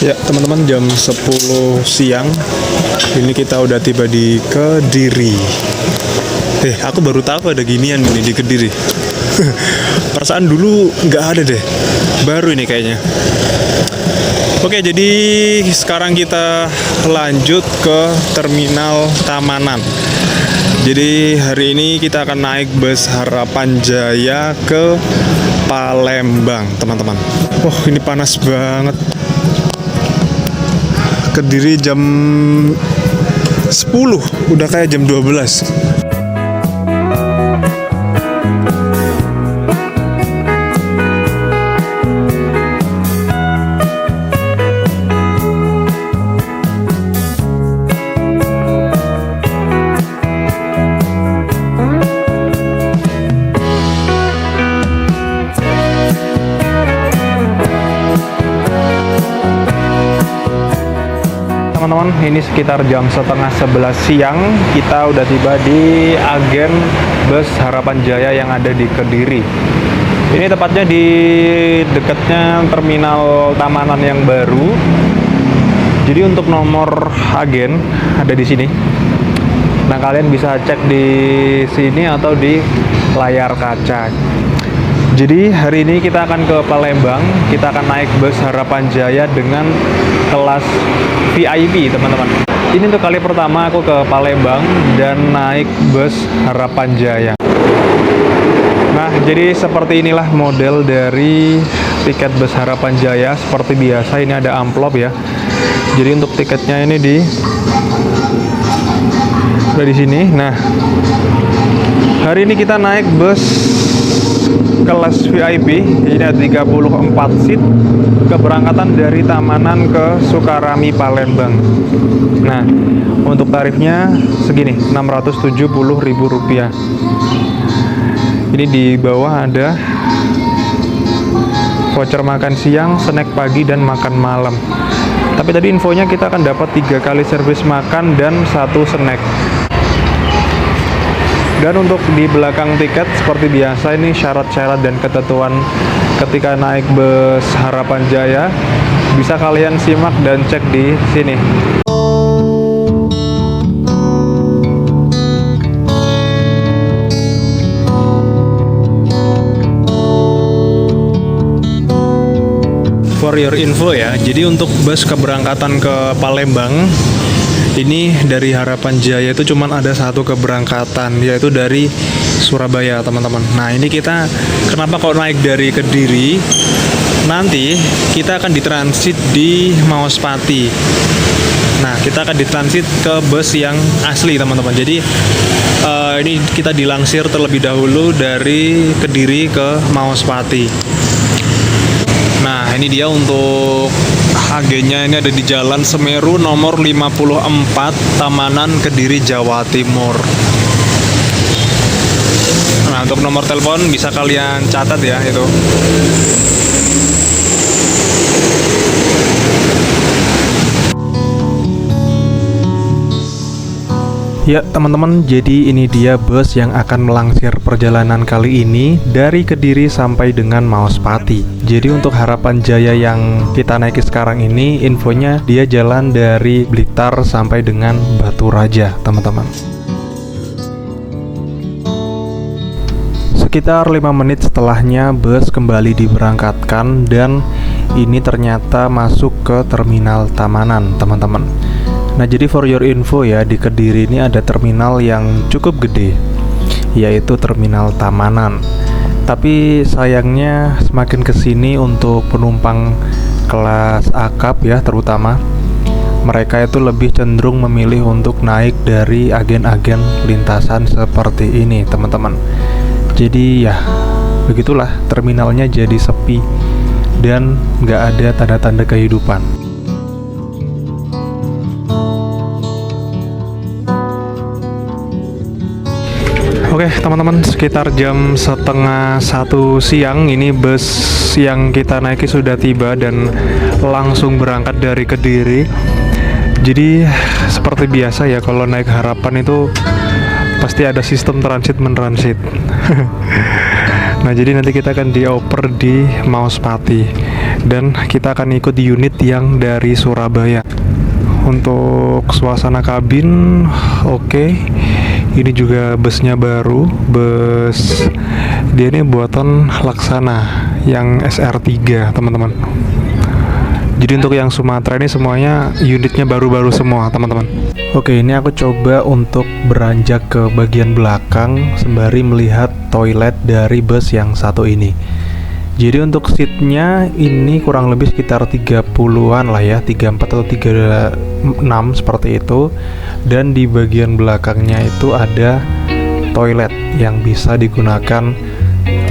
Ya teman-teman, jam 10 siang ini kita udah tiba di Kediri. Aku baru tahu ada ginian ini di Kediri. Perasaan dulu nggak ada deh, baru ini kayaknya. Oke, jadi sekarang kita lanjut ke Terminal Tamanan. Jadi hari ini kita akan naik bus Harapan Jaya ke Palembang, teman-teman. Wah, ini panas banget. Kediri jam 10, udah kayak jam 12. Teman-teman, ini sekitar jam setengah 11 siang kita udah tiba di agen bus Harapan Jaya yang ada di Kediri. Ini tepatnya di dekatnya Terminal Tamanan yang baru. Jadi untuk nomor agen ada di sini. Nah, kalian bisa cek di sini atau di layar kaca. Jadi hari ini kita akan ke Palembang, kita akan naik bus Harapan Jaya dengan kelas VIP, teman-teman. Ini untuk kali pertama aku ke Palembang dan naik bus Harapan Jaya. Nah, jadi seperti inilah model dari tiket bus Harapan Jaya. Seperti biasa ini ada amplop ya. Jadi untuk tiketnya ini ada di sini. Nah, hari ini kita naik bus kelas VIP, ini ada 34 seat, keberangkatan dari Tamanan ke Sukarami Palembang. Nah, untuk tarifnya segini, Rp670.000. Ini di bawah ada voucher makan siang, snack pagi, dan makan malam. Tapi tadi infonya kita akan dapat 3 kali servis makan dan 1 snack. Dan untuk di belakang tiket seperti biasa ini syarat-syarat dan ketentuan ketika naik bus Harapan Jaya bisa kalian simak dan cek di sini. For your info ya, jadi untuk bus keberangkatan ke Palembang ini dari Harapan Jaya itu cuma ada 1 keberangkatan, yaitu dari Surabaya, teman-teman. Nah, ini kita kenapa kok naik dari Kediri? Nanti kita akan ditransit di Maospati. Nah, kita akan ditransit ke bus yang asli, teman-teman. Jadi ini kita dilansir terlebih dahulu dari Kediri ke Maospati. Nah, ini dia untuk agennya, ini ada di Jalan Semeru nomor 54, Tamanan, Kediri, Jawa Timur. Nah, untuk nomor telepon bisa kalian catat ya itu. Ya teman-teman, jadi ini dia bus yang akan melangsir perjalanan kali ini dari Kediri sampai dengan Maospati. Jadi untuk Harapan Jaya yang kita naiki sekarang ini, infonya dia jalan dari Blitar sampai dengan Batu Raja, teman-teman. Sekitar 5 menit setelahnya bus kembali diberangkatkan dan ini ternyata masuk ke Terminal Tamanan, teman-teman. Nah, jadi for your info ya, di Kediri ini ada terminal yang cukup gede, yaitu Terminal Tamanan. Tapi sayangnya semakin kesini untuk penumpang kelas akap ya, terutama mereka itu lebih cenderung memilih untuk naik dari agen-agen lintasan seperti ini, teman-teman. Jadi ya begitulah, terminalnya jadi sepi dan nggak ada tanda-tanda kehidupan. Oke teman-teman, sekitar jam setengah 1 siang ini bus yang kita naiki sudah tiba dan langsung berangkat dari Kediri. Jadi seperti biasa ya, kalau naik Harapan itu pasti ada sistem transit mentransit. Nah, jadi nanti kita akan dioper di Maospati. dan kita akan ikut di unit yang dari Surabaya. Untuk suasana kabin oke. Ini juga busnya baru, bus dia ini buatan Laksana yang SR3 teman-teman. Jadi untuk yang Sumatera ini semuanya unitnya baru-baru semua teman-teman. Oke, ini aku coba untuk beranjak ke bagian belakang sembari melihat toilet dari bus yang satu ini. Jadi untuk seatnya ini kurang lebih sekitar 30-an lah ya, 34 atau 36 seperti itu. Dan di bagian belakangnya itu ada toilet yang bisa digunakan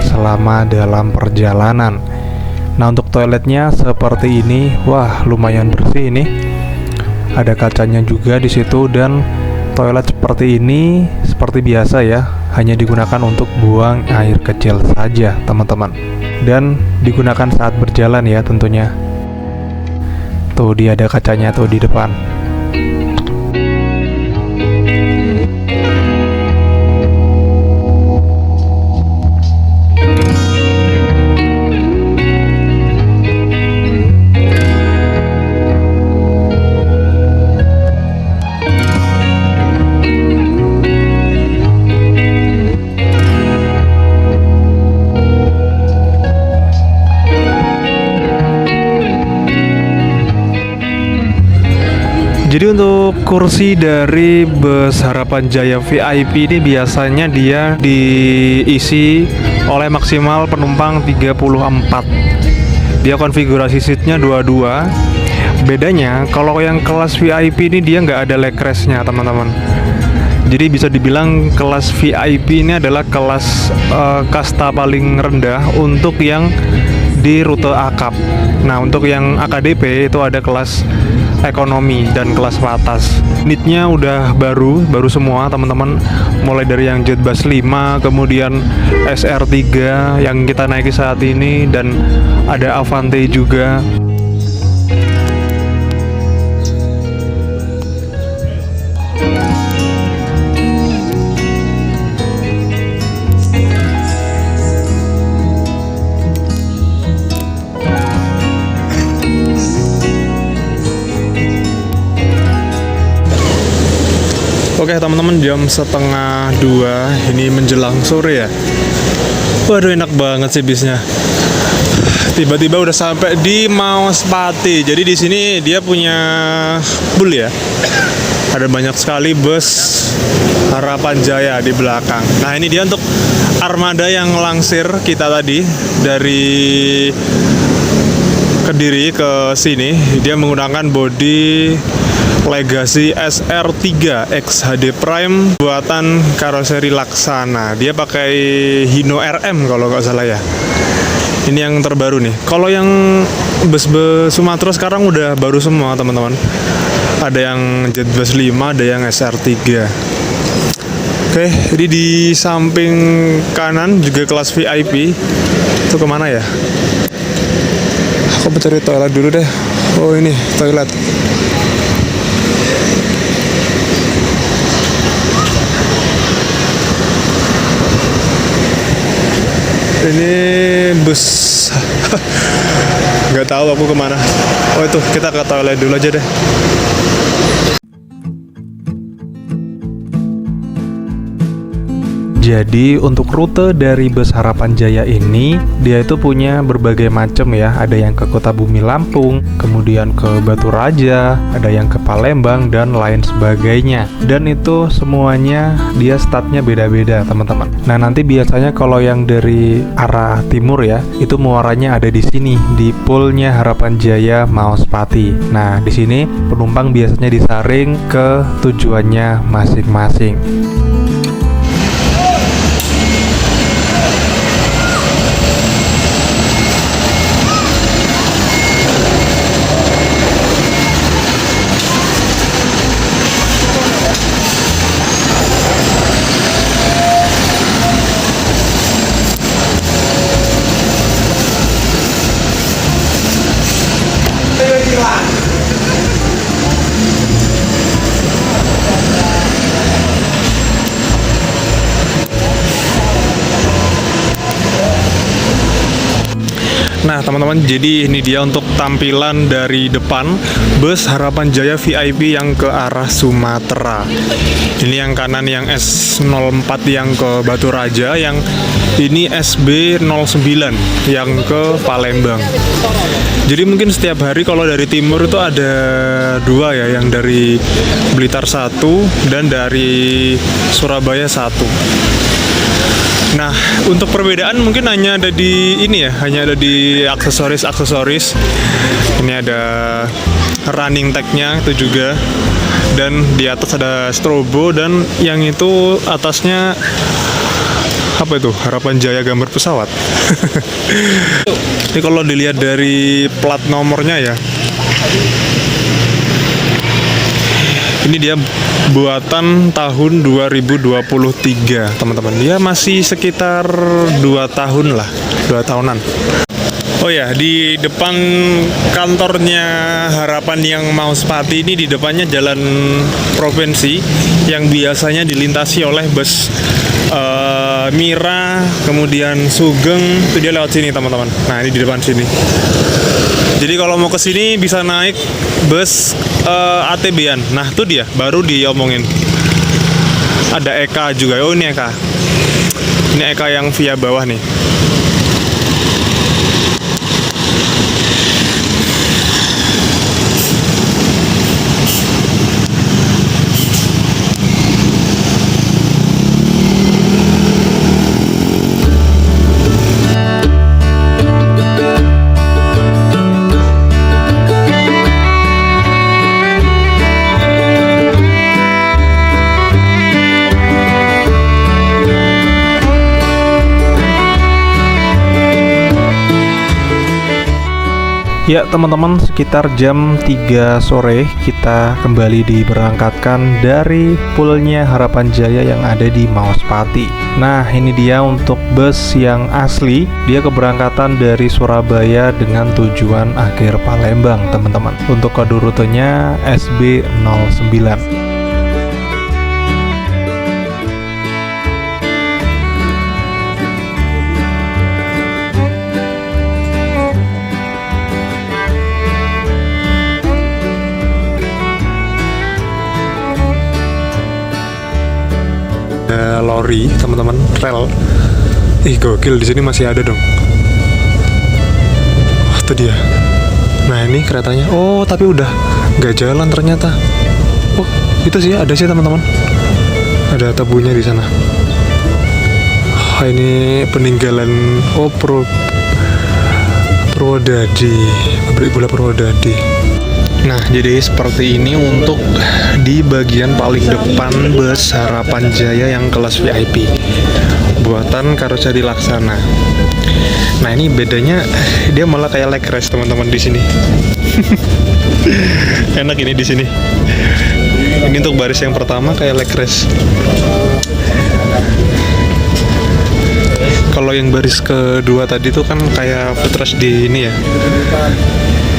selama dalam perjalanan. Nah untuk toiletnya seperti ini, wah lumayan bersih ini. Ada kacanya juga di situ dan toilet seperti ini seperti biasa ya, hanya digunakan untuk buang air kecil saja teman-teman. Dan digunakan saat berjalan ya tentunya. Tuh dia ada kacanya tuh di depan. Jadi untuk kursi dari bus Harapan Jaya VIP ini biasanya dia diisi oleh maksimal penumpang 34. Dia konfigurasi seatnya 22. Bedanya kalau yang kelas VIP ini dia nggak ada leg restnya teman-teman. Jadi bisa dibilang kelas VIP ini adalah kelas kasta paling rendah untuk yang di rute akap. Nah untuk yang AKDP itu ada kelas ekonomi dan kelas atas. Unitnya udah baru semua teman-teman, mulai dari yang Jetbus 5, kemudian SR3 yang kita naiki saat ini, dan ada Avante juga. Oke teman-teman, jam 1:30 ini menjelang sore ya. Waduh enak banget sih bisnya. Tiba-tiba udah sampai di Mauspati. Jadi di sini dia punya pool ya. Ada banyak sekali bus Harapan Jaya di belakang. Nah ini dia untuk armada yang langsir kita tadi dari Kediri ke sini. Dia menggunakan bodi Legacy SR3 X HD Prime buatan karoseri Laksana. Dia pakai Hino RM kalau nggak salah ya. Ini yang terbaru nih. Kalau yang bus-bus Sumatera sekarang udah baru semua teman-teman. Ada yang Jetbus 5, ada yang SR3. Oke, jadi di samping kanan juga kelas VIP. Itu kemana ya? Aku mencari toilet dulu deh. Oh ini toilet. Ini bus nggak tahu aku kemana. Oh itu kita ke toilet dulu aja deh. Jadi untuk rute dari bus Harapan Jaya ini dia itu punya berbagai macam ya. Ada yang ke Kota Bumi Lampung, kemudian ke Batu Raja, ada yang ke Palembang dan lain sebagainya. Dan itu semuanya dia startnya beda-beda teman-teman. Nah nanti biasanya kalau yang dari arah timur ya, itu muaranya ada di sini di poolnya Harapan Jaya Mauspati. Nah di sini penumpang biasanya disaring ke tujuannya masing-masing. Nah teman-teman, jadi ini dia untuk tampilan dari depan bus Harapan Jaya VIP yang ke arah Sumatera. Ini yang kanan yang S04 yang ke Batu Raja, yang ini SB09 yang ke Palembang. Jadi mungkin setiap hari kalau dari timur itu ada dua ya, yang dari Blitar satu dan dari Surabaya satu. Nah, untuk perbedaan mungkin hanya ada di ini ya, hanya ada di aksesoris. Ini ada running tag-nya itu juga, dan di atas ada strobo, dan yang itu atasnya apa itu? Harapan Jaya gambar pesawat. Ini kalau dilihat dari plat nomornya ya, ini dia buatan tahun 2023 teman-teman. Dia masih sekitar 2 tahun lah, 2 tahunan. Oh ya, di depan kantornya Harapan yang Mauspati ini, di depannya jalan provinsi yang biasanya dilintasi oleh bus Mira, kemudian Sugeng, itu dia lewat sini teman-teman. Nah, ini di depan sini. Jadi kalau mau ke sini bisa naik bus ATB-an. Nah, itu dia, baru diomongin. Ada Eka juga. Oh, ini Eka. Ini Eka yang via bawah nih. Ya teman-teman, sekitar jam 3 sore kita kembali diberangkatkan dari poolnya Harapan Jaya yang ada di Mauspati. Nah, ini dia untuk bus yang asli. Dia keberangkatan dari Surabaya dengan tujuan akhir Palembang teman-teman. Untuk kode rutenya SB09. Lori teman-teman, rel. Gokil, di sini masih ada dong. Oh, itu dia. Nah, ini keretanya. Oh, tapi udah nggak jalan ternyata. Oh, itu sih ada sih teman-teman. Ada tebunya di sana. Oh, ini peninggalan Purwodadi, pabrik gula Purwodadi. Nah, jadi seperti ini untuk di bagian paling depan bus Harapan Jaya yang kelas VIP buatan Karoseri Laksana. Nah, ini bedanya dia malah kayak leg race teman-teman di sini. Enak ini di sini. Ini untuk baris yang pertama kayak leg race. Kalau yang baris kedua tadi tuh kan kayak footrush di ini ya.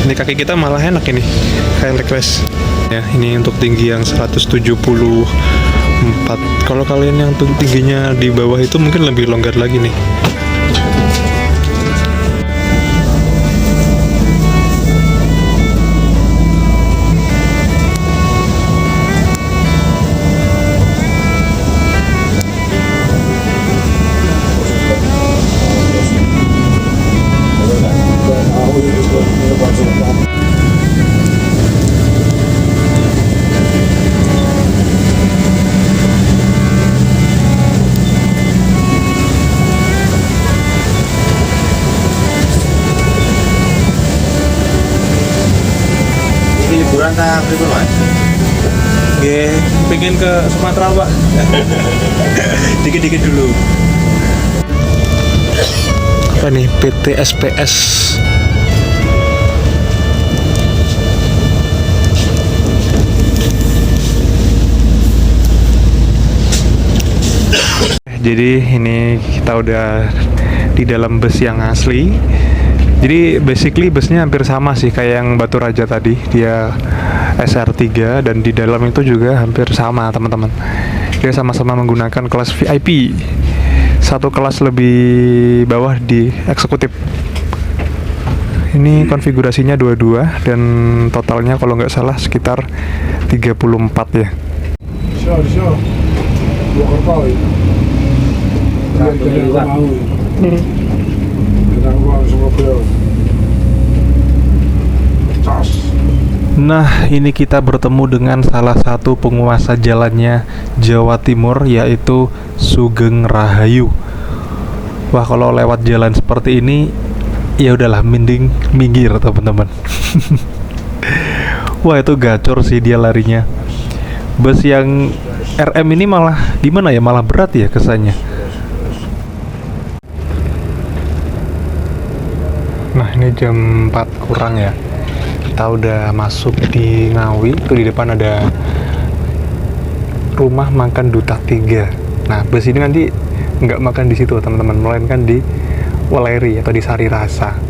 Ini kaki kita malah enak ini, kayak leg race. Ya, ini untuk tinggi yang 174. Kalau kalian yang tingginya di bawah itu mungkin lebih longgar lagi nih. Liburan tak libur mas? Nggih, pengen ke Sumatera Pak. Dikit-dikit dulu. Apa nih, PT SPS. Jadi ini kita udah di dalam bus yang asli. Jadi basically busnya hampir sama sih kayak yang Batu Raja tadi. Dia SR3 dan di dalam itu juga hampir sama teman-teman. Dia sama-sama menggunakan kelas VIP. Satu kelas lebih bawah di eksekutif. Ini konfigurasinya 22 dan totalnya kalau nggak salah sekitar 34 ya. Siap. Dua kerpau ya. Jadi aku mau. Kita mau semua beliau. Cas. Nah, ini kita bertemu dengan salah satu penguasa jalannya Jawa Timur, yaitu Sugeng Rahayu. Wah, kalau lewat jalan seperti ini, ya udahlah, mending minggir teman-teman. Wah, itu gacor sih dia larinya. Bus yang RM ini malah gimana ya, malah berat ya kesannya. Nah, ini jam 4 kurang ya. Kita udah masuk di Ngawi. Itu di depan ada rumah makan Duta 3. Nah, bus ini nanti nggak makan di situ teman-teman, melainkan di Weleri atau di Sari Rasa.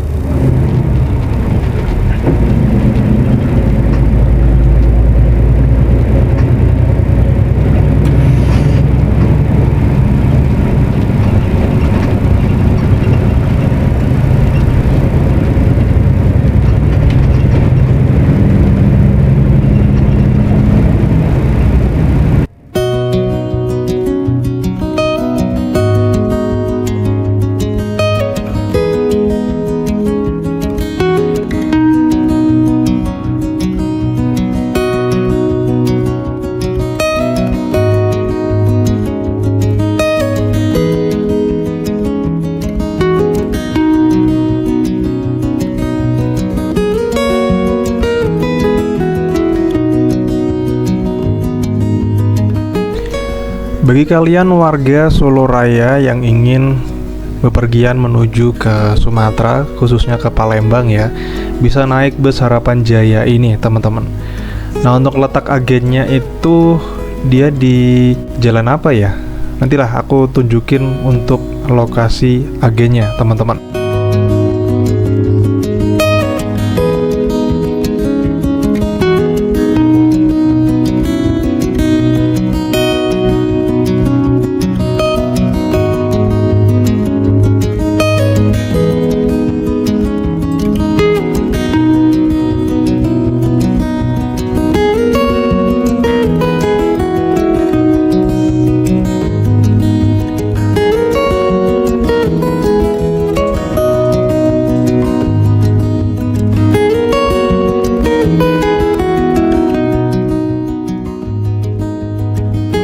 Bagi kalian warga Solo Raya yang ingin bepergian menuju ke Sumatera, khususnya ke Palembang ya, bisa naik bus Harapan Jaya ini teman-teman. Nah, untuk letak agennya itu dia di jalan apa ya? Nantilah aku tunjukin untuk lokasi agennya teman-teman.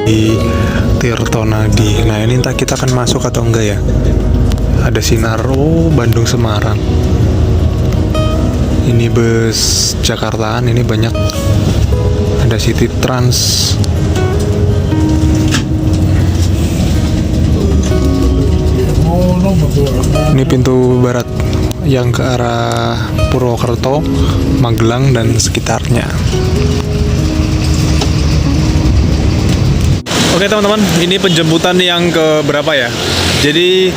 Di Tirtonadi. Nah, ini entah kita akan masuk atau enggak ya. Ada sinar, oh, Bandung Semarang. Ini bus Jakartaan, ini banyak. Ada City Trans. Ini pintu barat yang ke arah Purwokerto, Magelang dan sekitarnya. Oke teman-teman, ini penjemputan yang ke berapa ya? Jadi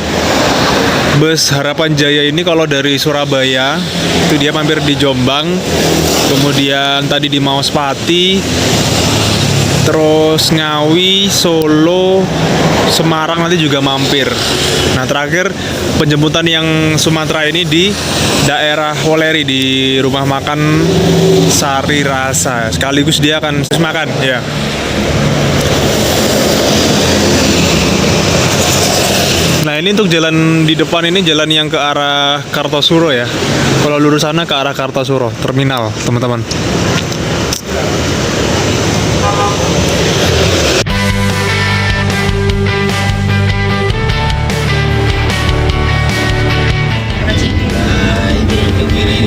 bus Harapan Jaya ini kalau dari Surabaya itu dia mampir di Jombang, kemudian tadi di Mauspati, terus Ngawi, Solo, Semarang nanti juga mampir. Nah, terakhir penjemputan yang Sumatera ini di daerah Weleri di rumah makan Sari Rasa. Sekaligus dia akan makan ya. Nah, ini untuk jalan di depan ini jalan yang ke arah Kartosuro ya. Kalau lurus sana ke arah Kartosuro, terminal, teman-teman.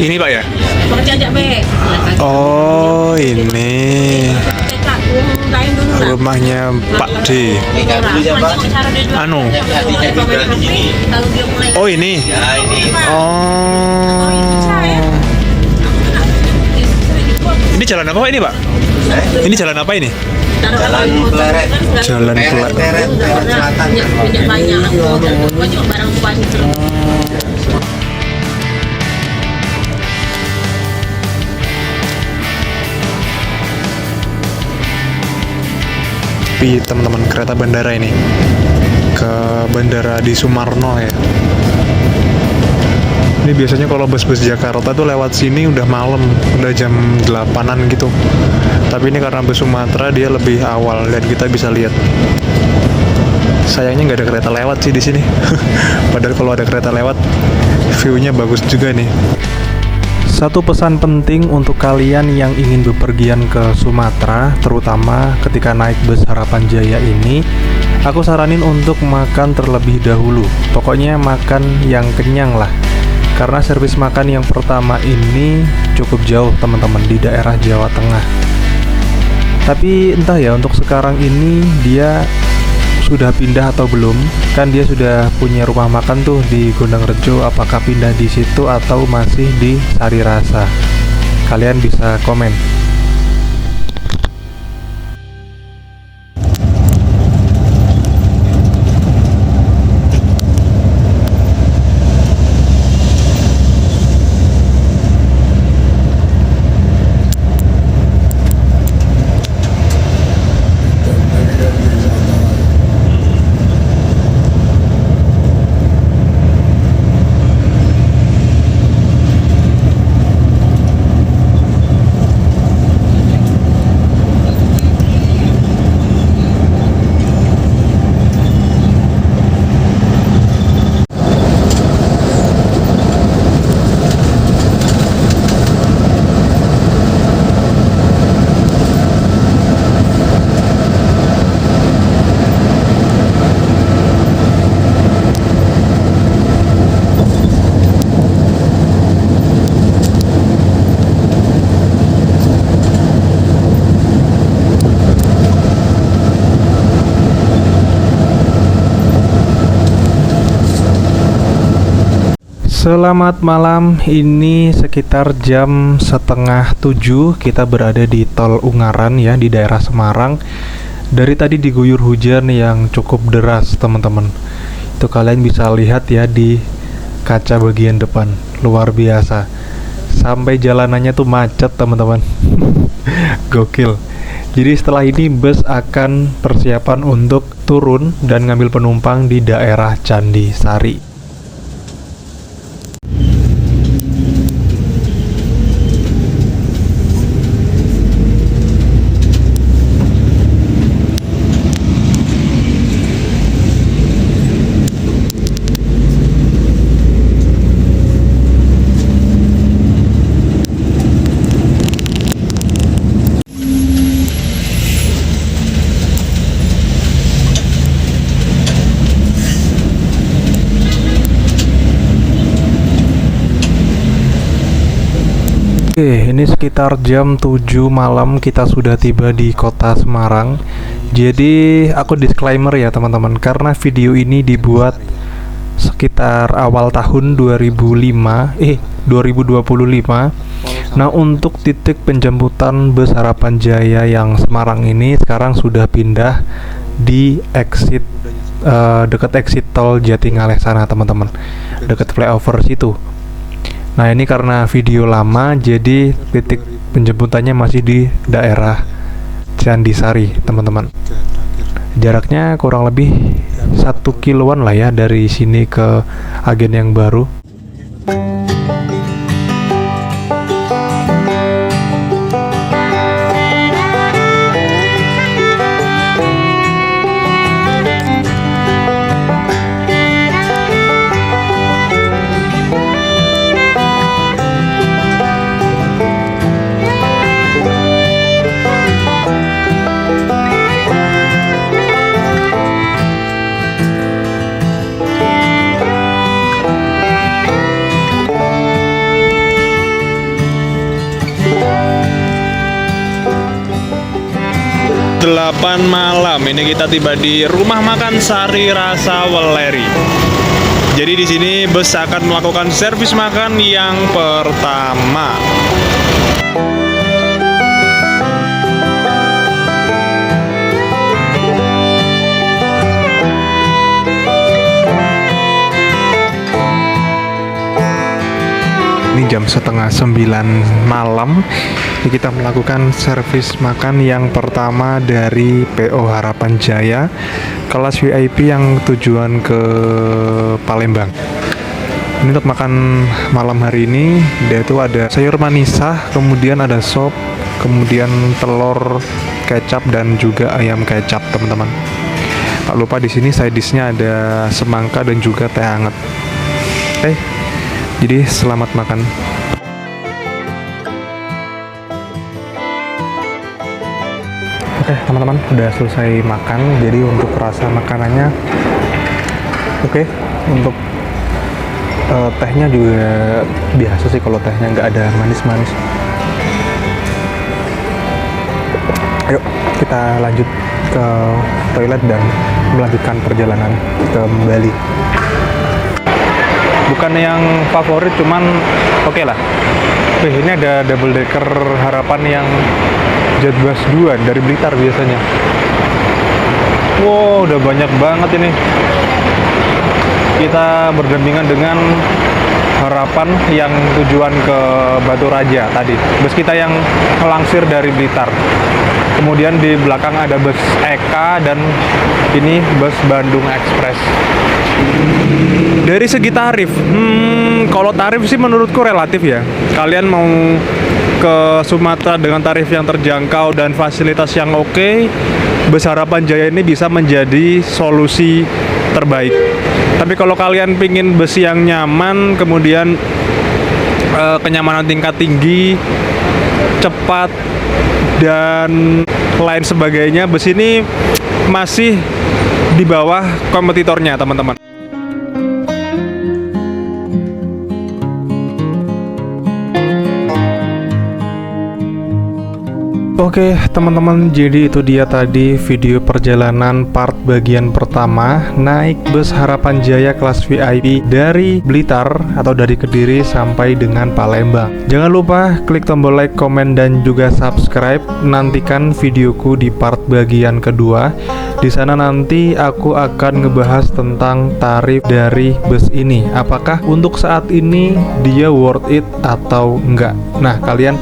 Ini Pak ya? Oh, ini rumahnya Pak D. Anu. Oh, ini. Oh. Ini jalan apa Pak ini, Pak? Ini jalan apa ini? Jalan Pleret. Jalan Pleret. Selatan. Teman-teman, kereta bandara ini ke bandara di Sumarno ya. Ini biasanya kalau bus-bus Jakarta tuh lewat sini udah malam, udah jam 8-an gitu. Tapi ini karena bus Sumatera dia lebih awal dan kita bisa lihat. Sayangnya nggak ada kereta lewat sih di sini. Padahal kalau ada kereta lewat, view-nya bagus juga nih. Satu pesan penting untuk kalian yang ingin bepergian ke Sumatera, terutama ketika naik bus Harapan Jaya ini, aku saranin untuk makan terlebih dahulu. Pokoknya makan yang kenyang lah. Karena servis makan yang pertama ini cukup jauh teman-teman, di daerah Jawa Tengah. Tapi entah ya untuk sekarang ini dia sudah pindah atau belum. Kan dia sudah punya rumah makan tuh di Gondangrejo. Apakah pindah di situ atau masih di Sari Rasa? Kalian bisa komen. Selamat malam, ini sekitar jam 6:30 kita berada di Tol Ungaran ya, di daerah Semarang. Dari tadi diguyur hujan yang cukup deras teman-teman. Itu kalian bisa lihat ya di kaca bagian depan, luar biasa. Sampai jalanannya tuh macet teman-teman. Gokil. Jadi setelah ini bus akan persiapan untuk turun dan ngambil penumpang di daerah Candi Sari. Oke, ini sekitar jam 7 malam kita sudah tiba di kota Semarang. Jadi aku disclaimer ya teman-teman, karena video ini dibuat sekitar awal tahun 2025. Nah, untuk titik penjemputan bus Harapan Jaya yang Semarang ini sekarang sudah pindah di exit dekat exit tol Jatingaleh sana teman-teman, dekat flyover situ. Nah, ini karena video lama, jadi titik penjemputannya masih di daerah Candi Sari, teman-teman. Jaraknya kurang lebih 1 kiloan lah ya dari sini ke agen yang baru. Delapan malam ini kita tiba di rumah makan Sari Rasa Weleri. Jadi di sini bus akan melakukan servis makan yang pertama. Ini jam 8:30 malam. Ini kita melakukan servis makan yang pertama dari PO Harapan Jaya, kelas VIP yang tujuan ke Palembang. Ini untuk makan malam hari ini, dia itu ada sayur manisah, kemudian ada sop, kemudian telur kecap dan juga ayam kecap, teman-teman. Tak lupa di sini side dish-nya ada semangka dan juga teh hangat. Oke, jadi selamat makan. Oke, teman-teman, udah selesai makan. Jadi untuk rasa makanannya oke. Untuk tehnya juga biasa sih, kalau tehnya nggak ada manis-manis. Ayo kita lanjut ke toilet dan melanjutkan perjalanan ke Bali. Bukan yang favorit, cuman oke lah. Ini ada double decker harapan yang Jatbus 2 dari Blitar biasanya. Wow, udah banyak banget ini. Kita berdampingan dengan harapan yang tujuan ke Batu Raja tadi. Bus kita yang melangsir dari Blitar. Kemudian di belakang ada bus Eka dan ini bus Bandung Express. Dari segi tarif, kalau tarif sih menurutku relatif ya. Kalian mau ke Sumatera dengan tarif yang terjangkau dan fasilitas yang oke, bus Harapan Jaya ini bisa menjadi solusi terbaik. Tapi kalau kalian pingin bus yang nyaman, kemudian kenyamanan tingkat tinggi, cepat, dan lain sebagainya, bus ini masih di bawah kompetitornya, teman-teman. Oke teman-teman, jadi itu dia tadi video perjalanan part bagian pertama naik bus Harapan Jaya kelas VIP dari Blitar atau dari Kediri sampai dengan Palembang. Jangan lupa klik tombol like, komen, dan juga subscribe. Nantikan videoku di part bagian kedua. Di sana nanti aku akan ngebahas tentang tarif dari bus ini. Apakah untuk saat ini dia worth it atau enggak? Nah, kalian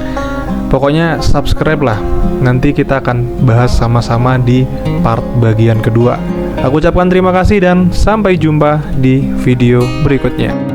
pokoknya subscribe lah. Nanti kita akan bahas sama-sama di part bagian kedua. Aku ucapkan terima kasih dan sampai jumpa di video berikutnya.